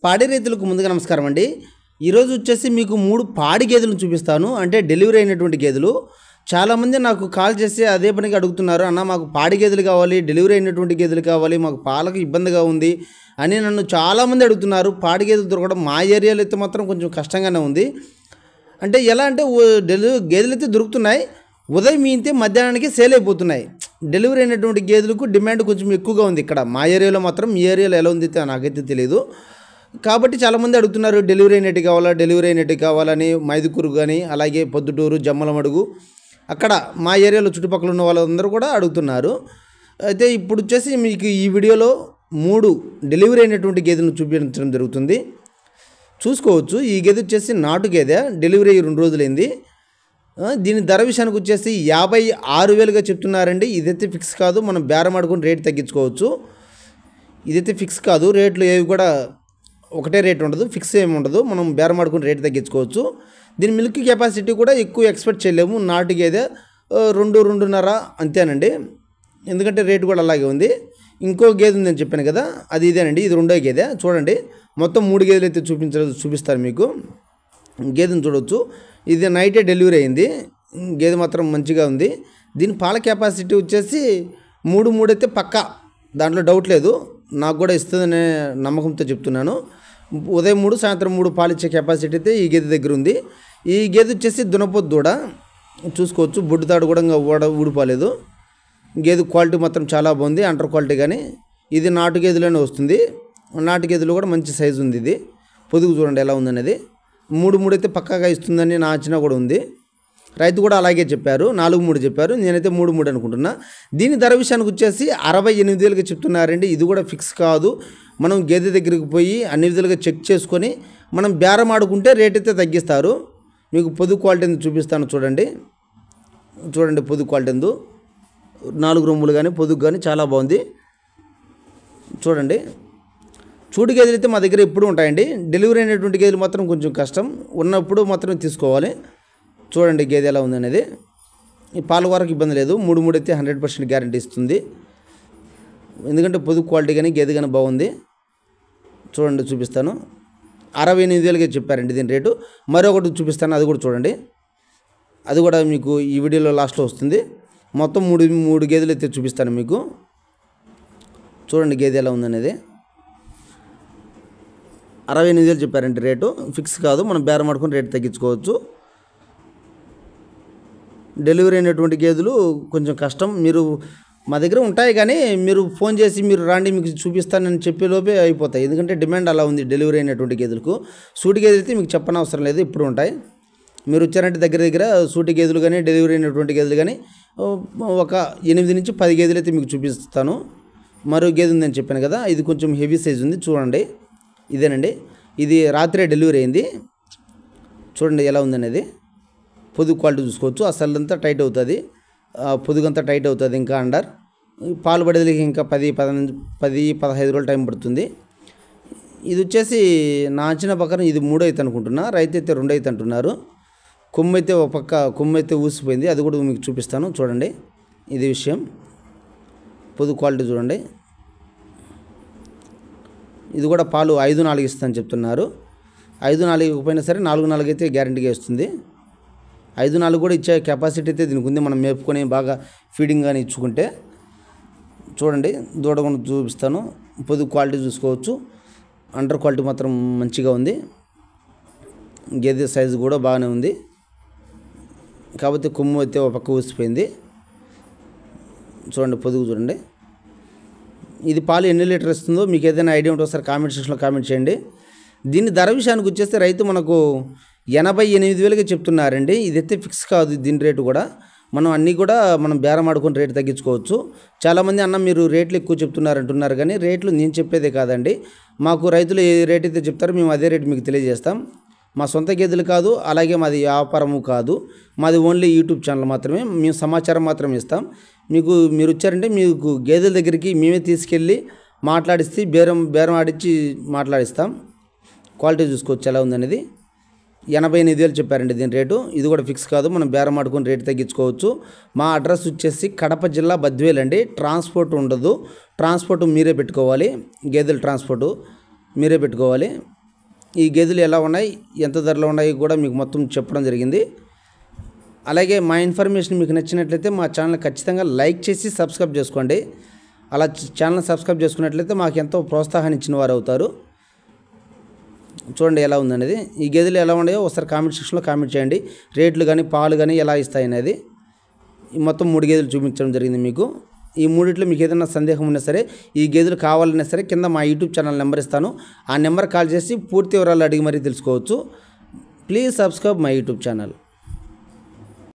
పాడి రైతులకు ముందుగా నమస్కారం అండి. ఈరోజు వచ్చేసి మీకు 3 పాడి గేదెలను చూపిస్తాను. అంటే డెలివరీ అయినటువంటి గేదెలు. చాలామంది నాకు కాల్ చేసి అదే పనిగా అడుగుతున్నారు. అన్న మాకు పాడి గేదెలు కావాలి, డెలివరీ అయినటువంటి గేదెలు కావాలి, మాకు పాలకు ఇబ్బందిగా ఉంది అని నన్ను చాలామంది అడుగుతున్నారు. పాడి గేదెలు దొరకడం మా ఏరియాలో అయితే మాత్రం కొంచెం కష్టంగానే ఉంది. అంటే ఎలా అంటే గేదెలు అయితే దొరుకుతున్నాయి, ఉదయం ఈంతే మధ్యాహ్నానికి సేల్ అయిపోతున్నాయి. డెలివరీ అయినటువంటి గేదెలకు డిమాండ్ కొంచెం ఎక్కువగా ఉంది ఇక్కడ మా ఏరియాలో మాత్రం. మీ ఏరియాలో ఎలా ఉంది నాకైతే తెలియదు. కాబట్టి చాలామంది అడుగుతున్నారు డెలివరీ అయినట్టు కావాలని. మైదుకూరు కానీ అలాగే పొద్దుటూరు, జమ్మలమడుగు అక్కడ మా ఏరియాలో చుట్టుపక్కల ఉన్న వాళ్ళందరూ కూడా అడుగుతున్నారు. అయితే ఇప్పుడు వచ్చేసి మీకు ఈ వీడియోలో 3 డెలివరీ అయినటువంటి గేదెలను చూపించడం జరుగుతుంది. చూసుకోవచ్చు. ఈ గేదె వచ్చేసి నాటు గేదె, డెలివరీ 2 రోజులైంది. దీని ధర విషయానికి వచ్చేసి 56,000గా చెప్తున్నారండి. ఇదైతే ఫిక్స్ కాదు, మనం బేరం ఆడుకుని రేట్ తగ్గించుకోవచ్చు. ఇదైతే ఫిక్స్ కాదు, రేట్లు ఏవి కూడా ఒకటే రేట్ ఉండదు, ఫిక్స్ ఏమి ఉండదు, మనం బేరం ఆడుకుని రేట్ తగ్గించుకోవచ్చు. దీని మిల్క్ కెపాసిటీ కూడా ఎక్కువ ఎక్స్పెక్ట్ చేయలేము. నాటు గేదె 2-2.5 అంతేనండి, ఎందుకంటే రేటు కూడా అలాగే ఉంది. ఇంకో గేదె ఉందని చెప్పాను కదా, అది ఇదేనండి. ఇది 2వ గేదె. చూడండి, మొత్తం 3 గేదెలు అయితే చూపిస్తారు మీకు. గేదెను చూడవచ్చు. ఇది నైటే డెలివరీ అయింది. గేదె మాత్రం మంచిగా ఉంది. దీని పాల కెపాసిటీ వచ్చేసి 3 అయితే పక్కా, దాంట్లో డౌట్ లేదు. నాకు కూడా ఇస్తుందనే నమ్మకంతో చెప్తున్నాను. ఉదయం 3, సాయంత్రం 3 పాలిచ్చే కెపాసిటీ అయితే ఈ గేదె దగ్గర ఉంది. ఈ గేదె వచ్చేసి దునపోతు దూడ. చూసుకోవచ్చు, బొడ్డు తాడు కూడా ఊడిపోలేదు. గేదె క్వాలిటీ మాత్రం చాలా బాగుంది, అంటర్ క్వాలిటీ. కానీ ఇది నాటు గేదెలోనే వస్తుంది. నాటు గేదెలో కూడా మంచి సైజు ఉంది. ఇది పొదుగు చూడండి ఎలా ఉందనేది. 3 అయితే పక్కాగా ఇస్తుందని నా అంచనా కూడా ఉంది. రైతు కూడా అలాగే చెప్పారు, 4-3 చెప్పారు. నేనైతే 3 అనుకుంటున్నా. దీని ధర విషయానికి వచ్చేసి 68,000గా చెప్తున్నారండి. ఇది కూడా ఫిక్స్ కాదు, మనం గేదె దగ్గరికి పోయి అన్ని విధాలుగా చెక్ చేసుకొని మనం బేరం ఆడుకుంటే రేట్ అయితే తగ్గిస్తారు. మీకు పొదుగు క్వాలిటీ ఎందుకు చూపిస్తాను చూడండి. పొదుగు క్వాలిటీ ఎందు 4 రొమ్ములు కానీ పొదుగు కానీ చాలా బాగుంది. చూడండి, చూడు గేదెలు అయితే మా దగ్గర ఎప్పుడు ఉంటాయండి. డెలివరీ అయినటువంటి గేదెలు మాత్రం కొంచెం కష్టం, ఉన్నప్పుడు మాత్రం తీసుకోవాలి. చూడండి గేదె ఎలా ఉందనేది. ఈ పాల వరకు ఇబ్బంది లేదు. 3 అయితే 100% గ్యారంటీ ఇస్తుంది, ఎందుకంటే పొదుగు క్వాలిటీ కానీ గేదె కానీ బాగుంది. చూడండి, చూపిస్తాను. 68,000గా చెప్పారండి దీని రేటు. మరొకటి చూపిస్తాను, అది కూడా చూడండి. అది కూడా మీకు ఈ వీడియోలో లాస్ట్లో వస్తుంది. మొత్తం 3 గేదెలు అయితే చూపిస్తాను మీకు. చూడండి గేదె ఎలా ఉందనేది. 68,000 చెప్పారండి రేటు, ఫిక్స్ కాదు, మనం బేరం ఆడుకుని రేటు తగ్గించుకోవచ్చు. డెలివరీ అయినటువంటి గేదెలు కొంచెం కష్టం. మీరు మా దగ్గర ఉంటాయి, కానీ మీరు ఫోన్ చేసి మీరు రాండి మీకు చూపిస్తానని చెప్పేలోపే అయిపోతాయి, ఎందుకంటే డిమాండ్ అలా ఉంది డెలివరీ అయినటువంటి గేదెలకు. సూటి గేదెలు అయితే మీకు చెప్పనవసరం లేదు, ఇప్పుడు ఉంటాయి. మీరు వచ్చారంటే దగ్గర సూటి గేదెలు కానీ డెలివరీ అయినటువంటి గేదెలు కానీ ఒక 8 నుంచి 10 గేదెలు అయితే మీకు చూపిస్తాను. మరో గేదె ఉందని చెప్పాను కదా, ఇది కొంచెం హెవీ సైజ్ ఉంది. చూడండి, ఇదేనండి. ఇది రాత్రే డెలివరీ అయింది. చూడండి ఎలా ఉందనేది. పొదుగు క్వాలిటీ చూసుకోవచ్చు. అసలంతా టైట్ అవుతుంది, పొదుగంతా టైట్ అవుతుంది. ఇంకా అండర్ పాలు పడేదికి ఇంకా 10-15 రోజులు టైం పడుతుంది. ఇది వచ్చేసి నా అంచనా ప్రకారం ఇది 3 అయితే అనుకుంటున్నా. రైతు అయితే 2 అయితే అంటున్నారు. కొమ్ము అయితే ఒక పక్క అయితే ఊసిపోయింది, అది కూడా మీకు చూపిస్తాను. చూడండి, ఇది విషయం. పొదుగు క్వాలిటీ చూడండి. ఇది కూడా పాలు 5-4 ఇస్తుందని చెప్తున్నారు. 5-4 ఇవ్వకపోయినా సరే 4-4 అయితే గ్యారంటీగా ఇస్తుంది. 5-4 కూడా ఇచ్చే కెపాసిటీ అయితే దీనికి ఉంది, మనం మేపుకొని బాగా ఫీడింగ్ కానీ ఇచ్చుకుంటే. చూడండి, దూడ కూడా చూపిస్తాను. పొదుగు క్వాలిటీ చూసుకోవచ్చు. అండర్ క్వాలిటీ మాత్రం మంచిగా ఉంది. గేదె సైజు కూడా బాగానే ఉంది, కాకపోతే కొమ్ము అయితే ఒక పక్క ఊసిపోయింది. చూడండి, పొదుగు చూడండి. ఇది పాలు ఎన్ని లీటర్ ఇస్తుందో మీకు ఏదైనా ఐడియా ఉంటే ఒకసారి కామెంట్ సెక్షన్లో కామెంట్ చేయండి. దీని ధర విషయానికి వచ్చేస్తే రైతు మనకు 88,000గా చెప్తున్నారండి. ఇదైతే ఫిక్స్ కాదు, దీని రేటు కూడా మనం అన్నీ కూడా మనం బేరం ఆడుకొని రేటు తగ్గించుకోవచ్చు. చాలామంది అన్న మీరు రేట్లు ఎక్కువ చెప్తున్నారంటున్నారు, కానీ రేట్లు నేను చెప్పేదే కాదండి. మాకు రైతులు ఏ రేట్ అయితే చెప్తారో మేము అదే రేటు మీకు తెలియజేస్తాం. మా సొంత గేదెలు కాదు, అలాగే మాది వ్యాపారము కాదు, మాది ఓన్లీ యూట్యూబ్ ఛానల్ మాత్రమే. మేము సమాచారం మాత్రం ఇస్తాం మీకు. మీరు వచ్చారంటే మీకు గేదెల దగ్గరికి మేమే తీసుకెళ్ళి మాట్లాడిస్తే బేరం ఆడించి మాట్లాడిస్తాం. క్వాలిటీ చూసుకోవచ్చు ఎలా ఉందనేది. 88,000 చెప్పారండి దీని రేటు. ఇది కూడా ఫిక్స్ కాదు, మనం బేరం ఆడుకొని రేటు తగ్గించుకోవచ్చు. మా అడ్రస్ వచ్చేసి కడప జిల్లా బద్వేల్ అండి. ట్రాన్స్పోర్ట్ ఉండదు, ట్రాన్స్పోర్ట్ మీరే పెట్టుకోవాలి, గేదెల ట్రాన్స్పోర్టు. మీరే పెట్టుకోవాలి. ఈ గేదెలు ఎలా ఉన్నాయి, ఎంత ధరలో ఉన్నాయి కూడా మీకు మొత్తం చెప్పడం జరిగింది. అలాగే మా ఇన్ఫర్మేషన్ మీకు నచ్చినట్లయితే మా ఛానల్ ఖచ్చితంగా లైక్ చేసి సబ్స్క్రైబ్ చేసుకోండి. అలా ఛానల్ సబ్స్క్రైబ్ చేసుకున్నట్లయితే మాకు ఎంతో ప్రోత్సాహాన్ని ఇచ్చిన వారు అవుతారు. చూడండి ఎలా ఉందనేది. ఈ గేదెలు ఎలా ఉన్నాయో ఒకసారి కామెంట్ సెక్షన్లో కామెంట్ చేయండి. రేట్లు కానీ పాలు కానీ ఎలా ఇస్తాయి అనేది. మొత్తం 3 గేదెలు చూపించడం జరిగింది మీకు. ఈ మూడిట్లో మీకు ఏదైనా సందేహం ఉన్నా సరే, ఈ గేదెలు కావాలన్నా సరే కింద మా యూట్యూబ్ ఛానల్ నెంబర్ ఇస్తాను. ఆ నెంబర్ కాల్ చేసి పూర్తి వివరాలు అడిగి మరీ తెలుసుకోవచ్చు. Please subscribe my YouTube channel.